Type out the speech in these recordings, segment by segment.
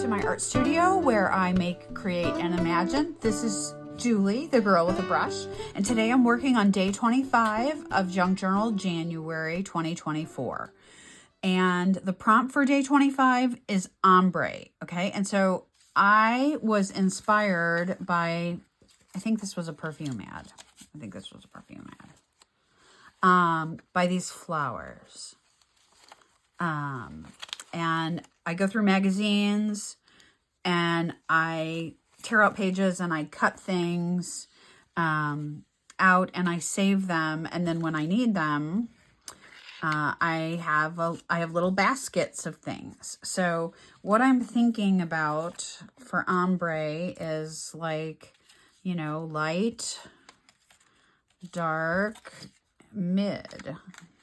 to my art studio where I make, create, and imagine. This is Julie, the girl with a brush, and today I'm working on day 25 of Junk Journal, January 2024. And the prompt for day 25 is ombre, okay? And so I was inspired by, I think this was a perfume ad. By these flowers. And I go through magazines and I tear out pages and I cut things out and I save them. And then when I need them, I have little baskets of things. So what I'm thinking about for ombre is like, you know, light, dark, mid.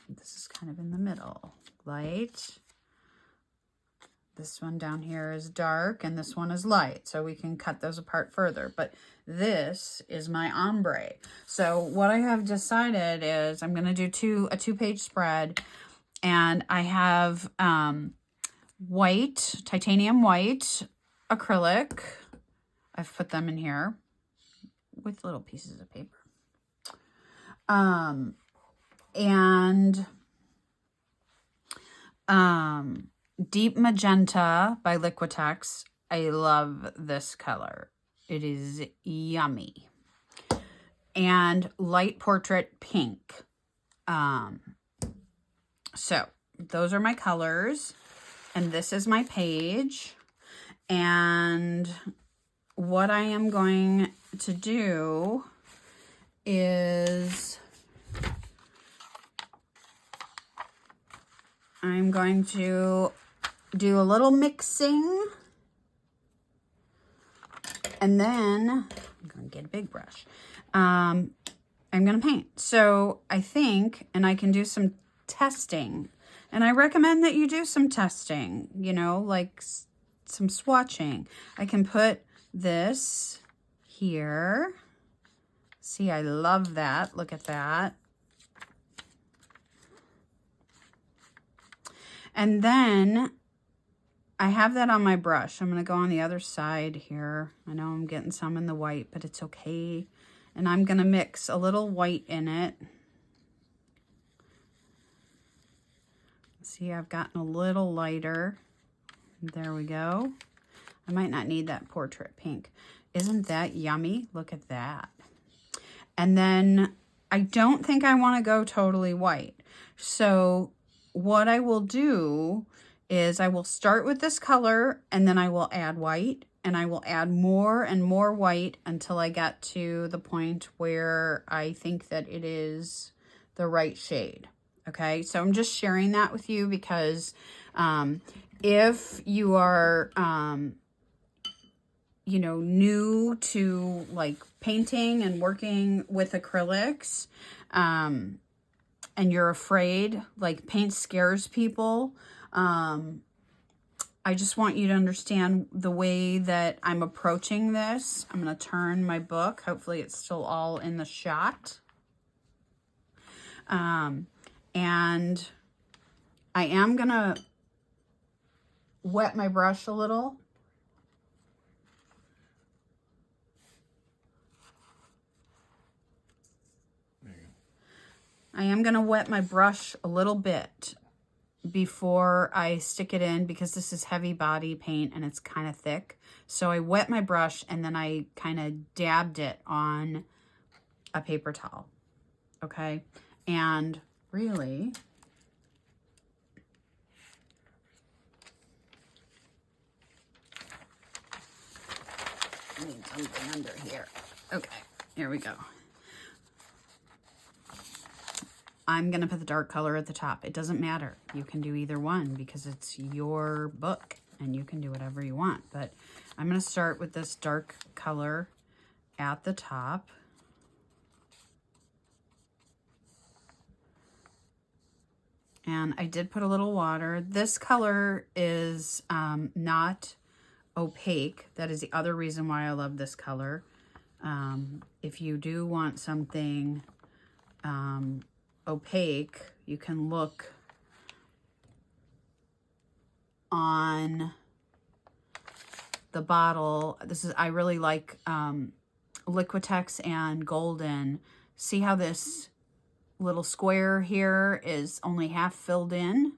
This is kind of in the middle. Light. This one down here is dark and this one is light. So we can cut those apart further. But this is my ombre. So what I have decided is I'm going to do a two-page spread. And I have white, titanium white acrylic. I've put them in here with little pieces of paper. Deep magenta by Liquitex. I love this color. It is yummy. And light portrait pink. So those are my colors. And this is my page. And what I am going to do is I'm going to do a little mixing, and then I'm going to get a big brush. I'm going to paint. So I think, and I can do some testing, and I recommend that you do some testing, you know, like some swatching. I can put this here. See, I love that. Look at that. And then I have that on my brush. I'm going to go on the other side here. I know I'm getting some in the white, but it's okay. And I'm going to mix a little white in it. See, I've gotten a little lighter. There we go. I might not need that portrait pink. Isn't that yummy? Look at that. And then I don't think I want to go totally white. So what I will do is I will start with this color and then I will add white and I will add more and more white until I get to the point where I think that it is the right shade. Okay, so I'm just sharing that with you because if you are, you know, new to like painting and working with acrylics, and you're afraid, like paint scares people, I just want you to understand the way that I'm approaching this. I'm going to turn my book. Hopefully it's still all in the shot. And I am going to wet my brush a little. I am going to wet my brush a little bit before I stick it in because this is heavy body paint and it's kind of thick. So I wet my brush and then I kind of dabbed it on a paper towel. Okay. And really, I need something under here. Okay, here we go. I'm going to put the dark color at the top. It doesn't matter. You can do either one because it's your book and you can do whatever you want. But I'm going to start with this dark color at the top. And I did put a little water. This color is not opaque. That is the other reason why I love this color. If you do want something opaque, you can look on the bottle. I really like Liquitex and Golden. See how this little square here is only half filled in?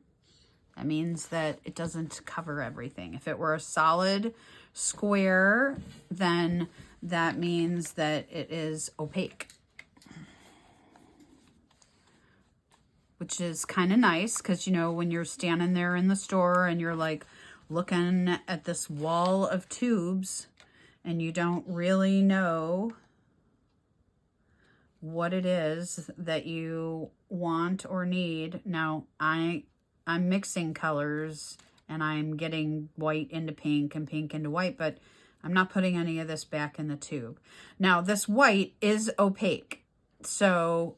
That means that it doesn't cover everything. If it were a solid square, then that means that it is opaque. Which is kind of nice because, you know, when you're standing there in the store and you're like looking at this wall of tubes and you don't really know what it is that you want or need. Now, I'm mixing colors and I'm getting white into pink and pink into white, but I'm not putting any of this back in the tube. Now, this white is opaque. So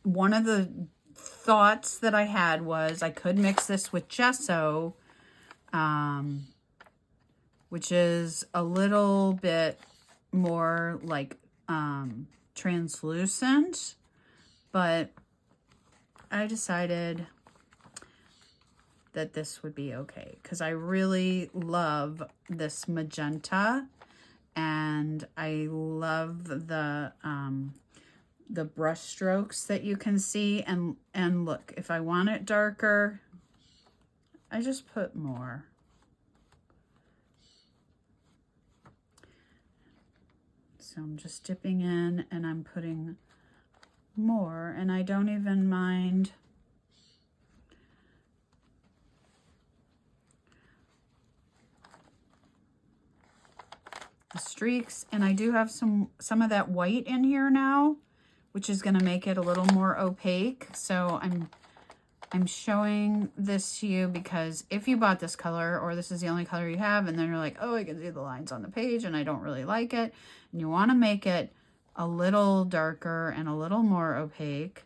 one of the thoughts that I had was I could mix this with gesso, which is a little bit more like translucent, but I decided that this would be okay because I really love this magenta and I love the brush strokes that you can see, and look, if I want it darker, I just put more. So I'm just dipping in and I'm putting more, and I don't even mind the streaks, and I do have some of that white in here now, which is going to make it a little more opaque. So I'm showing this to you because if you bought this color or this is the only color you have and then you're like, oh, I can see the lines on the page and I don't really like it, and you want to make it a little darker and a little more opaque,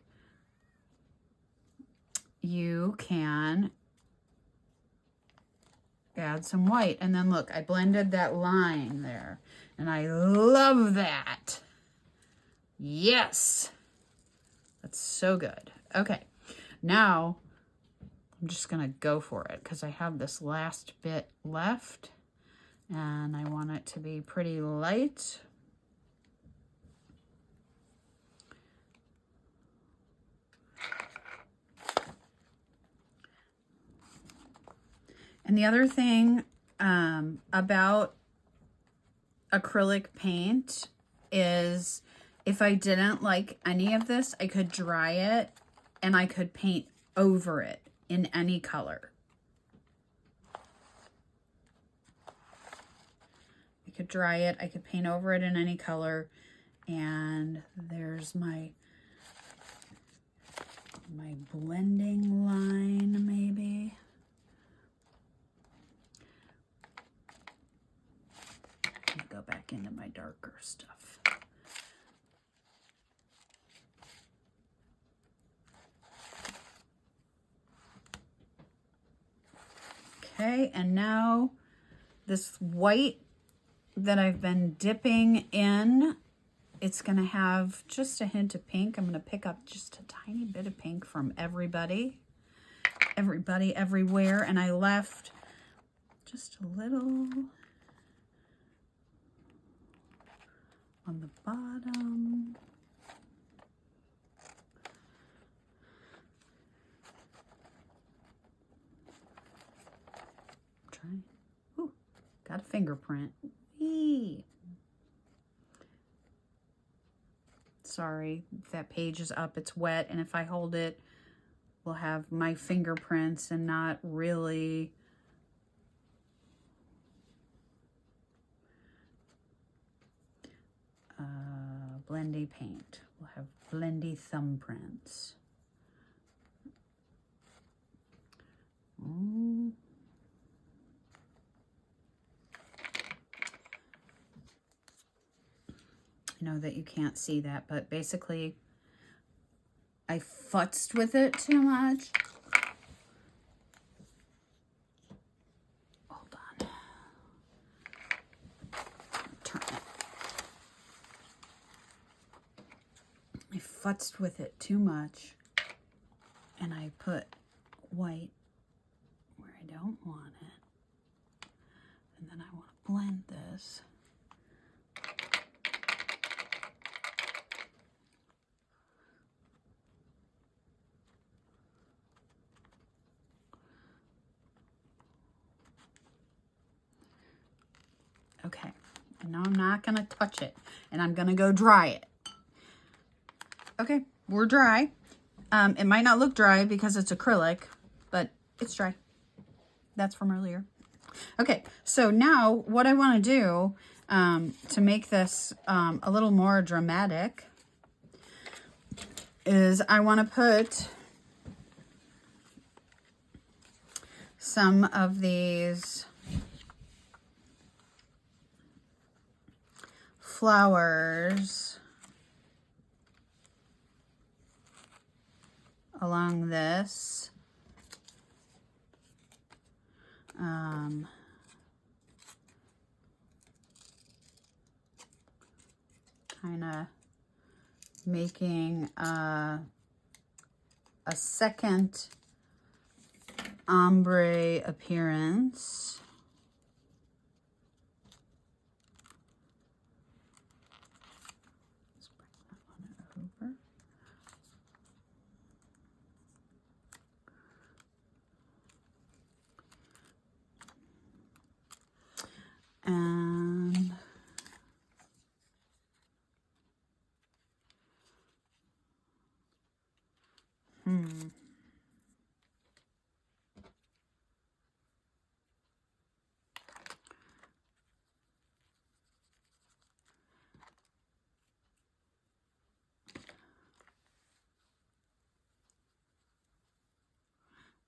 you can add some white. And then look, I blended that line there and I love that. Yes, that's so good. Okay, now I'm just gonna go for it because I have this last bit left and I want it to be pretty light. And the other thing about acrylic paint is if I didn't like any of this, I could dry it and I could paint over it in any color. I could dry it, I could paint over it in any color, and there's my blending line maybe. Go back into my darker stuff. Okay, and now this white that I've been dipping in, it's gonna have just a hint of pink. I'm gonna pick up just a tiny bit of pink from Everybody, Everywhere, and I left just a little on the bottom. Trying. Ooh, got a fingerprint. Whee! Sorry, if that page is up, it's wet, and if I hold it, we'll have my fingerprints and not really blendy paint. We'll have blendy thumbprints. I know that you can't see that, but basically I futzed with it too much. Hold on. Turn it. I futzed with it too much and I put white where I don't want it. And then I want to blend. this. Okay, and now I'm not going to touch it, and I'm going to go dry it. Okay, we're dry. It might not look dry because it's acrylic, but it's dry. That's from earlier. Okay, so now what I want to do to make this a little more dramatic is I want to put some of these flowers along this. Kind of making a second ombre appearance. Let's bring that one over. And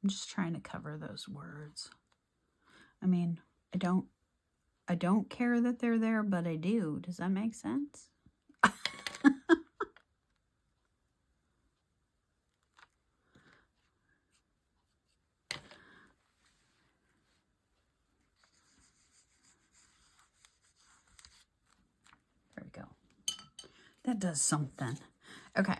I'm just trying to cover those words. I mean, I don't care that they're there, but I do. Does that make sense? There we go. That does something. Okay.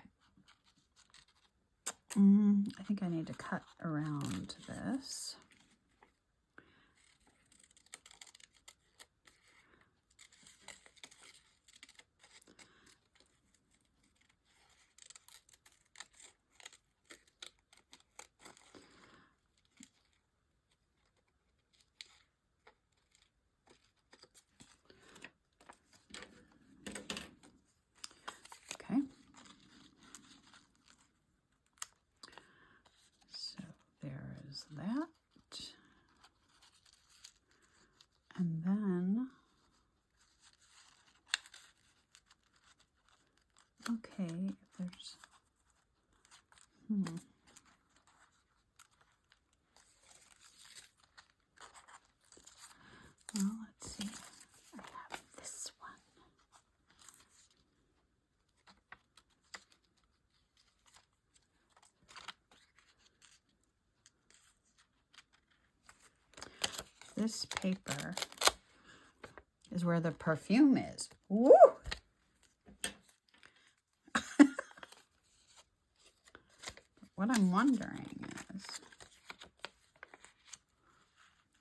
I think I need to cut around this. Okay. So there is that. And then, okay, if there's, well, let's see. I have this one. This paper is where the perfume is. Woo! What I'm wondering is,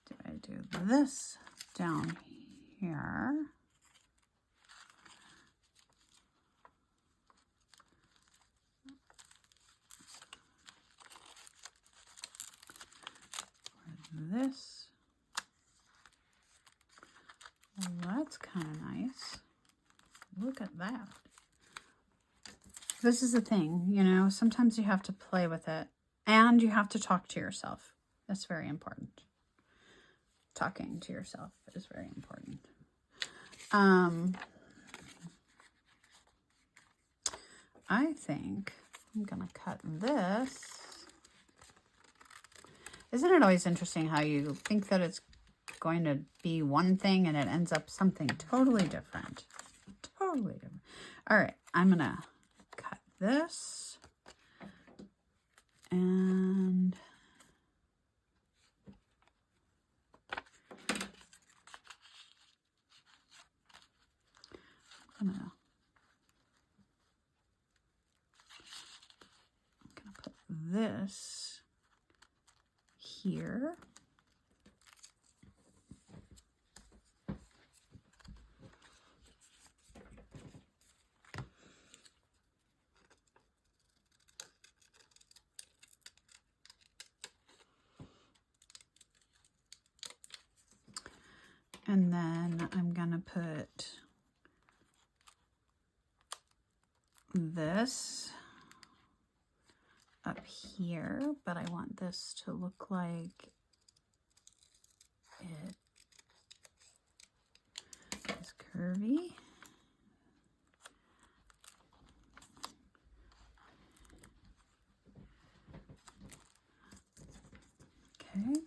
do I do this down here? Or this? Well, that's kind of nice. Look at that. This is the thing, you know, sometimes you have to play with it and you have to talk to yourself. That's very important. Talking to yourself is very important. I think I'm going to cut this. Isn't it always interesting how you think that it's going to be one thing and it ends up something totally different? Totally different. All right, I'm going to cut this and I'm gonna put this here. And then I'm gonna put this up here, but I want this to look like it is curvy. Okay.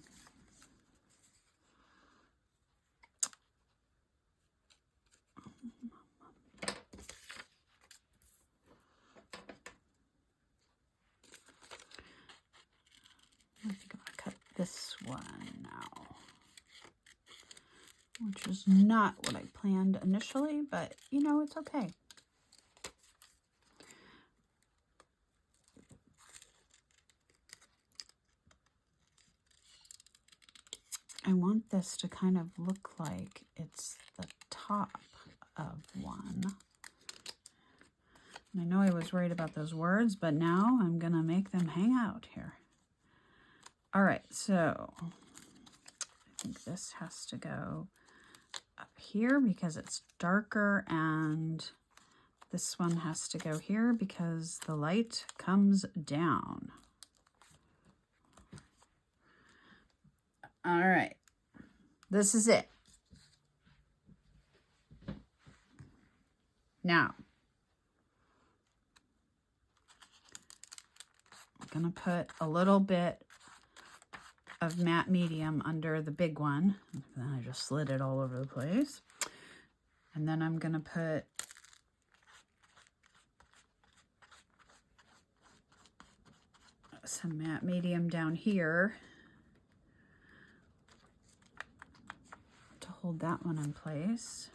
I think I'm gonna cut this one now, which is not what I planned initially, but you know, it's okay. I want this to kind of look like it's the top of one. And I know I was worried about those words, but now I'm gonna make them hang out here. All right, so I think this has to go up here because it's darker, and this one has to go here because the light comes down. All right, this is it. Now, I'm gonna put a little bit of matte medium under the big one. And then I just slid it all over the place. And then I'm gonna put some matte medium down here to hold that one in place.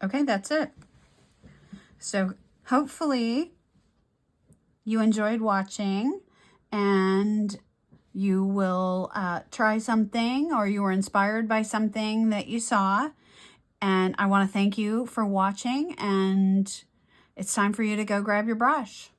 Okay, that's it. So hopefully you enjoyed watching and you will try something, or you were inspired by something that you saw. And I want to thank you for watching, and it's time for you to go grab your brush.